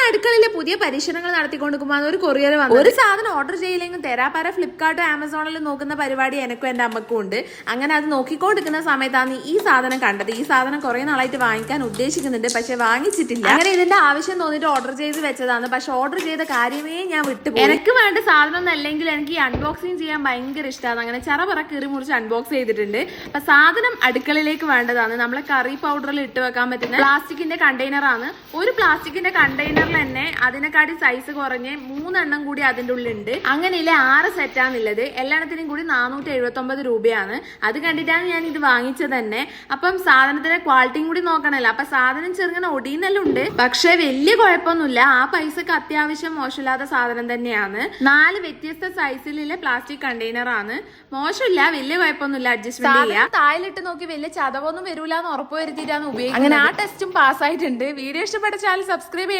അടുക്കളയിലെ പുതിയ പരീക്ഷണങ്ങൾ നടത്തിക്കൊണ്ടിരിക്കുമ്പോൾ ഒരു കൊറിയർ വന്നു. ഒരു സാധനം ഓർഡർ ചെയ്യില്ലെങ്കിൽ തെരാപ്പാര ഫ്ലിപ്കാർട്ടും ആമസോണിൽ നോക്കുന്ന പരിപാടി എനിക്കും എന്റെ അമ്മക്കും ഉണ്ട്. അങ്ങനെ അത് നോക്കിക്കൊണ്ടിരിക്കുന്ന സമയത്താണ് ഈ സാധനം കണ്ടത്. ഈ സാധനം കുറെ നാളായിട്ട് വാങ്ങിക്കാൻ ഉദ്ദേശിക്കുന്നുണ്ട്, പക്ഷെ വാങ്ങിച്ചിട്ടില്ല. അങ്ങനെ ഇതിന്റെ ആവശ്യം തോന്നിട്ട് ഓർഡർ ചെയ്ത് വെച്ചതാണ്. പക്ഷെ ഓർഡർ ചെയ്ത കാര്യമേ ഞാൻ വിട്ടുപോയി. എനിക്ക് വേണ്ട സാധനം ഒന്നല്ലെങ്കിൽ എനിക്ക് ഈ അൺബോക്സിങ് ചെയ്യാൻ ഭയങ്കര ഇഷ്ടമാണ്. അങ്ങനെ ചെറപറ കീറി മുറിച്ച് അൺബോക്സ് ചെയ്തിട്ടുണ്ട്. അപ്പൊ സാധനം അടുക്കളയിലേക്ക് വേണ്ടതാണ്. നമ്മളെ കറി പൗഡറിൽ ഇട്ട് വെക്കാൻ പറ്റുന്ന പ്ലാസ്റ്റിക്കിന്റെ കണ്ടെയ്നർ ആണ്. ഒരു പ്ലാസ്റ്റിക്കിന്റെ കണ്ടെയ്നറിൽ തന്നെ അതിനെക്കാട്ടി സൈസ് കുറഞ്ഞ് 3 എണ്ണം കൂടി അതിന്റെ ഉള്ളിലുണ്ട്. അങ്ങനെയില്ല 6 സെറ്റാണുള്ളത്. എല്ലാത്തിനും കൂടി 479 രൂപയാണ്. അത് കണ്ടിട്ടാണ് ഞാൻ ഇത് വാങ്ങിച്ചത് തന്നെ. അപ്പം സാധനത്തിന്റെ ക്വാളിറ്റിയും കൂടി നോക്കണല്ലോ. അപ്പൊ സാധനം ചെറുങ്ങനെ ഒടിയുന്നെല്ലാം ഉണ്ട്, പക്ഷെ വലിയ കുഴപ്പമൊന്നുമില്ല. ആ പൈസക്ക് അത്യാവശ്യം മോശമില്ലാത്ത സാധനം തന്നെയാണ്. 4 വ്യത്യസ്ത സൈസിലുള്ള പ്ലാസ്റ്റിക് കണ്ടെയ്നർ ആണ്. മോശമില്ല, വലിയ കുഴപ്പമൊന്നുമില്ല, അഡ്ജസ്റ്റ്മെന്റ് ചെയ്യാം. താഴിലിട്ട് നോക്കി വലിയ ചതവൊന്നും വരൂല എന്ന് ഉറപ്പ് വരുത്തിയിട്ടാണ് ഉപയോഗിക്കുന്നത്. അങ്ങനെ ആ ടെസ്റ്റും പാസ്സായിട്ടുണ്ട്. വീഡിയോ ഇഷ്ടപ്പെട്ട ചാനൽ സബ്സ്ക്രൈബ്